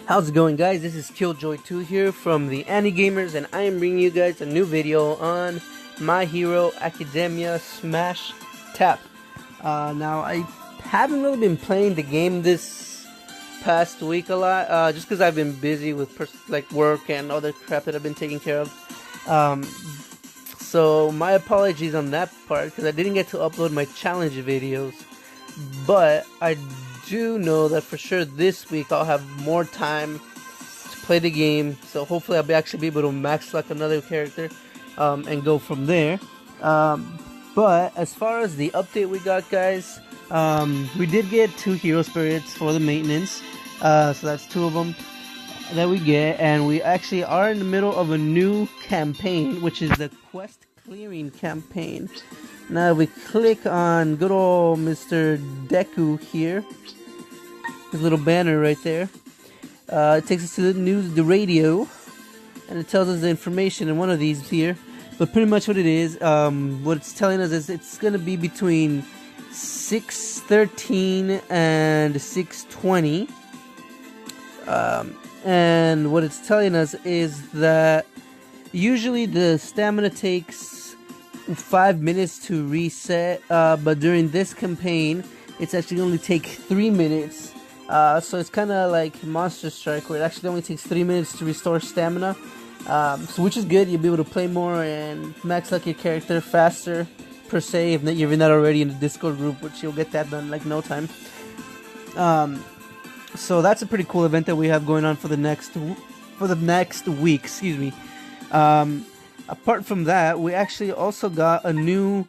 How's it going, guys? This is Killjoy2 here from the Gamers, and I am bringing you guys a new video on My Hero Academia Smash Tap. Now, I haven't really been playing the game this past week a lot, just because I've been busy with work and other crap that I've been taking care of. So my apologies on that part, because I didn't get to upload my challenge videos, but I do know that for sure this week I'll have more time to play the game, so hopefully I'll actually be able to max lock another character and go from there. But as far as the update we got, guys, we did get 2 hero spirits for the maintenance, so that's 2 of them that we get, and we actually are in the middle of a new campaign, which is the quest clearing campaign. Now we click on good old Mr. Deku here, his little banner right there. It takes us to the radio, and it tells us the information in one of these here. But pretty much what it is, what it's telling us is it's going to be between 6:13 and 6:20. And what it's telling us is that usually the stamina takes 5 minutes to reset, but during this campaign, it's actually only take 3 minutes. So it's kind of like Monster Strike, where it actually only takes 3 minutes to restore stamina, so which is good. You'll be able to play more and max out your character faster, per se, if you're not already in the Discord group, which you'll get that done in like no time. So that's a pretty cool event that we have going on for the next week. Excuse me. Apart from that, we actually also got a new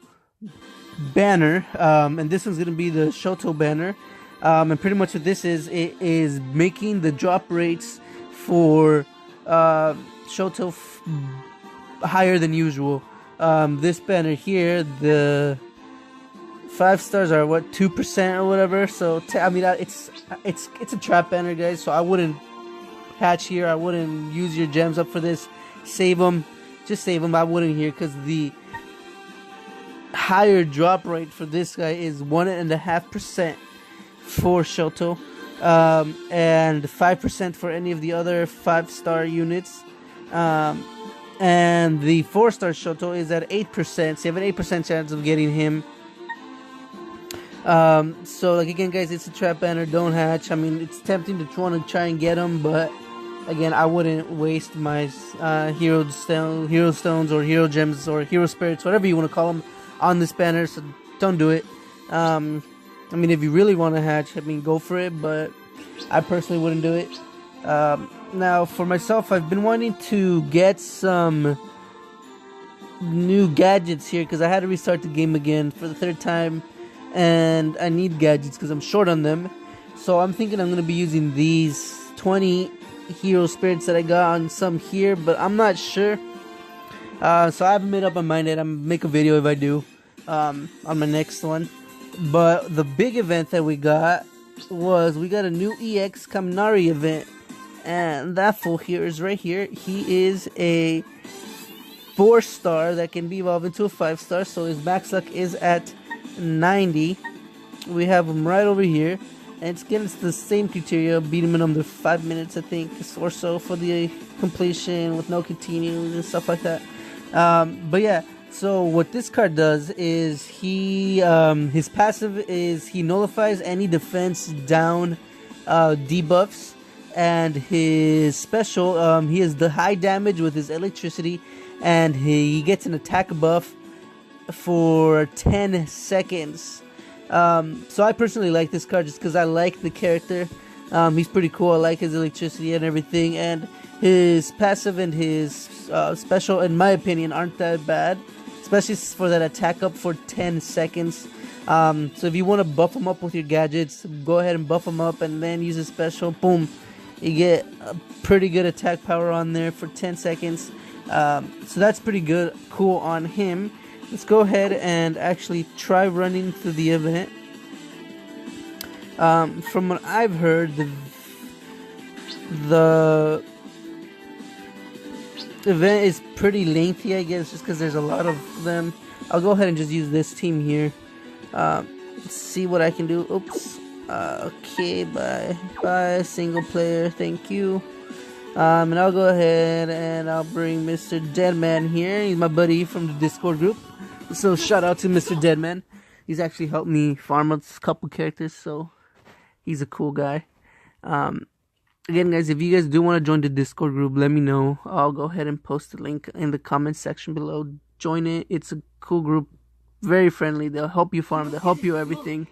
banner, and this one's gonna be the Shoto banner. And pretty much what this is, it is making the drop rates for Shoto higher than usual. This banner here, the 5 stars are what, 2% or whatever. So I mean, it's a trap banner, guys. So I wouldn't hatch here. I wouldn't use your gems up for this. Save them, just save them. I wouldn't here, because the higher drop rate for this guy is 1.5%. for Shoto, and 5% for any of the other 5-star units, and the 4-star Shoto is at 8%, so you have an 8% chance of getting him. So like again, guys, it's a trap banner. Don't hatch. I mean, it's tempting to want to try and get him, but again, I wouldn't waste my hero stones or hero gems or hero spirits, whatever you want to call them, on this banner, so don't do it. I mean, if you really want to hatch, I mean, go for it, but I personally wouldn't do it. Now, for myself, I've been wanting to get some new gadgets here, because I had to restart the game again for the 3rd time, and I need gadgets because I'm short on them. So I'm thinking I'm going to be using these 20 hero spirits that I got on some here, but I'm not sure. So I haven't made up my mind yet. I'm going to make a video if I do, on my next one. But the big event that we got was, we got a new EX Kaminari event, and that fool here is right here. He is a 4-star that can be evolved into a 5-star, so his max luck is at 90. We have him right over here, and it's getting the same criteria, beat him in under 5 minutes, I think, or so, for the completion with no continues and stuff like that. But yeah. So what this card does is his passive is he nullifies any defense down debuffs, and his special, he has the high damage with his electricity, and he gets an attack buff for 10 seconds. So I personally like this card just because I like the character. He's pretty cool. I like his electricity and everything, and his passive and his special, in my opinion, aren't that bad, especially for that attack up for 10 seconds. So if you want to buff him up with your gadgets, go ahead and buff him up and then use a special. Boom, you get a pretty good attack power on there for 10 seconds. So that's pretty good, cool on him. Let's go ahead and actually try running through the event. From what I've heard, the event is pretty lengthy, I guess, just because there's a lot of them. I'll go ahead and just use this team here. Let's see what I can do. Oops. Okay, bye, single player, thank you. And I'll go ahead and I'll bring Mr. Deadman here. He's my buddy from the Discord group. So shout out to Mr. Deadman. He's actually helped me farm a couple characters, so he's a cool guy. Again, guys, if you guys do want to join the Discord group, let me know. I'll go ahead and post the link in the comments section below. Join it. It's a cool group. Very friendly. They'll help you farm. They'll help you everything.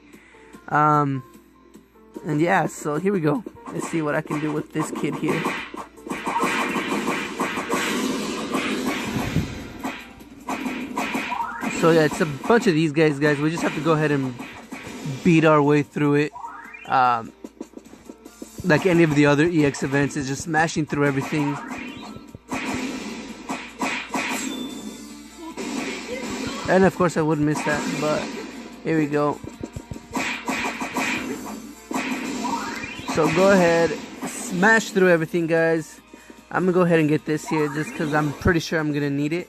And yeah, so here we go. Let's see what I can do with this kid here. So yeah, it's a bunch of these guys. We just have to go ahead and beat our way through it. Like any of the other EX events, is just smashing through everything. And of course I would miss that, but here we go. So go ahead, smash through everything, guys. I'm gonna go ahead and get this here just because I'm pretty sure I'm gonna need it.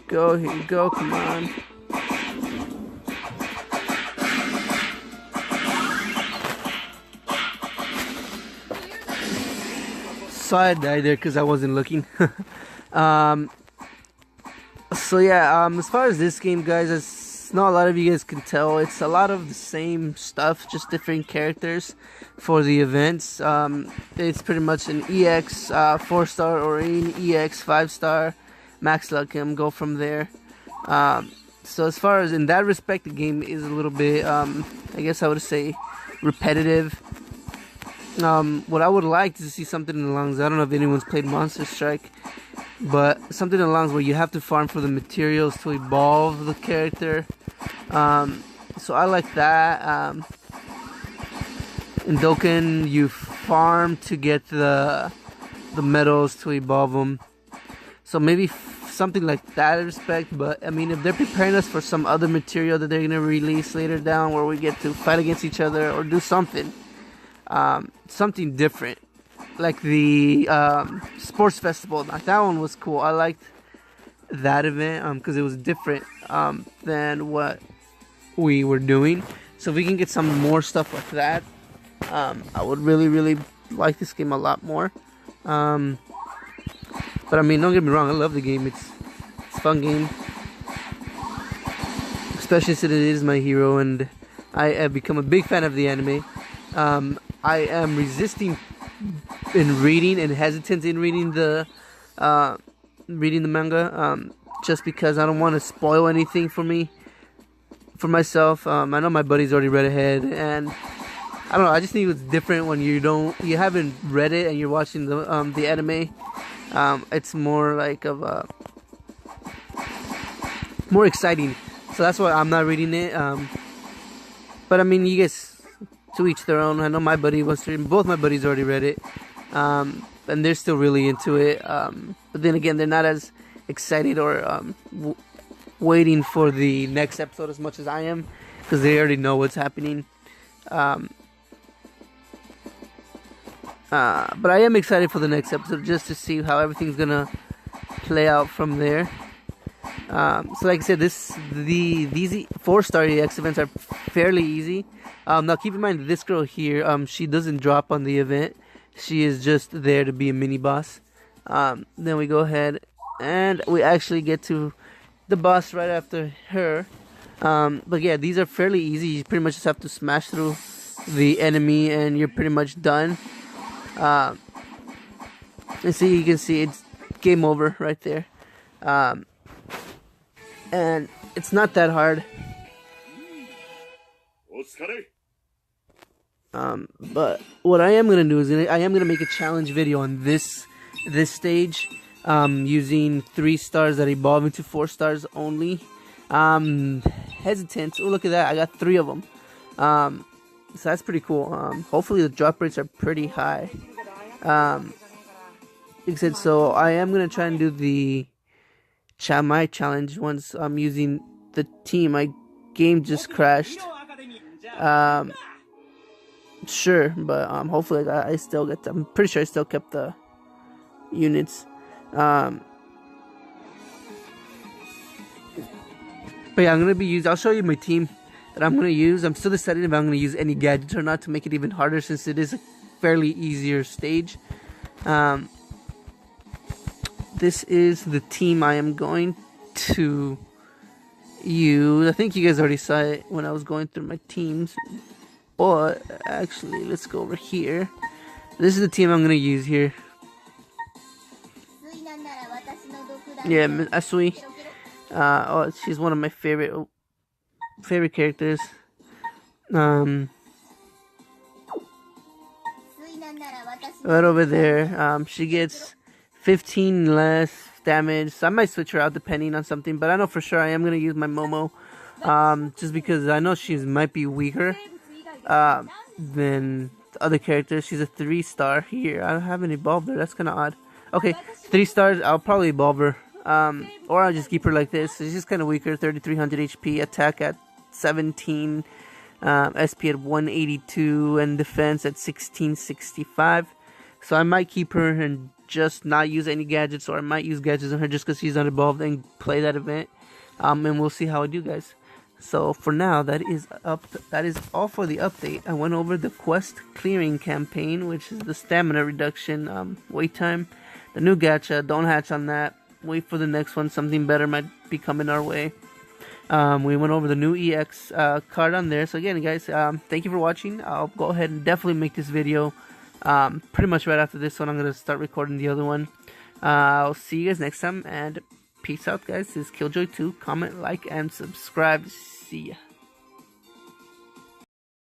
Here you go, come on. So I died there because I wasn't looking. So yeah, as far as this game, guys, as not a lot of you guys can tell, it's a lot of the same stuff, just different characters for the events. It's pretty much an EX 4-star or an EX 5-star. Max luck him, go from there. So as far as in that respect, the game is a little bit, I guess I would say, repetitive. What I would like to see something along, I don't know if anyone's played Monster Strike, but something along where you have to farm for the materials to evolve the character. So I like that. In Dokkan, you farm to get the medals to evolve them. So maybe something like that in respect, but I mean, if they're preparing us for some other material that they're going to release later down where we get to fight against each other or do something, something different, like the sports festival, like that one was cool. I liked that event because it was different than what we were doing. So if we can get some more stuff like that, I would really like this game a lot more. But I mean, don't get me wrong, I love the game. It's a fun game, especially since it is my hero, and I have become a big fan of the anime. I am resisting in reading and hesitant in reading the manga, just because I don't want to spoil anything for myself. I know my buddy's already read ahead, and I don't know. I just think it's different when you haven't read it and you're watching the anime. It's more like more exciting, so that's why I'm not reading it. But I mean, you guys, to each their own. I know my buddy wants to read, both my buddies already read it, and they're still really into it. But then again, they're not as excited or waiting for the next episode as much as I am, because they already know what's happening. But I am excited for the next episode just to see how everything's gonna play out from there. So like I said, these 4-star EX events are fairly easy. Now keep in mind, this girl here, she doesn't drop on the event. She is just there to be a mini boss. Then we go ahead and we actually get to the boss right after her. But yeah, these are fairly easy. You pretty much just have to smash through the enemy and you're pretty much done. And see, you can see it's game over right there. And it's not that hard. But what I am gonna do is I am gonna make a challenge video on this stage, using 3 stars that evolve into 4 stars only. Hesitant. Oh, look at that! I got 3 of them. So that's pretty cool. Hopefully the drop rates are pretty high. Like I said, so I am gonna try and do my challenge once I'm using the team. My game just crashed. sure, but hopefully I still get. I'm pretty sure I still kept the units. But yeah, I'm gonna be using. I'll show you my team that I'm gonna use. I'm still deciding if I'm gonna use any gadgets or not to make it even harder, since it is a fairly easier stage. This is the team I am going to use. I think you guys already saw it when I was going through my teams. But actually, let's go over here. This is the team I'm gonna use here. Yeah, Asui. Oh, she's one of my favorite characters. Right over there. She gets 15 less damage. So I might switch her out depending on something, but I know for sure I am gonna use my Momo. Just because I know she might be weaker than the other characters. She's a 3-star here. I haven't evolved her. That's kind of odd. Okay, 3 stars. I'll probably evolve her. Or I'll just keep her like this. She's just kind of weaker. 3300 HP, attack at 17, SP at 182, and defense at 1665. So I might keep her and just not use any gadgets, or I might use gadgets on her just because she's not evolved and play that event. And we'll see how I do, guys. So for now, that is all for the update. I went over the quest clearing campaign, which is the stamina reduction, wait time, the new gacha. Don't hatch on that. Wait for the next one. Something better might be coming our way. We went over the new EX card on there. So again, guys, thank you for watching. I'll go ahead and definitely make this video pretty much right after this one. I'm going to start recording the other one. I'll see you guys next time, and peace out, guys. This is Killjoy2. Comment, like, and subscribe. See ya.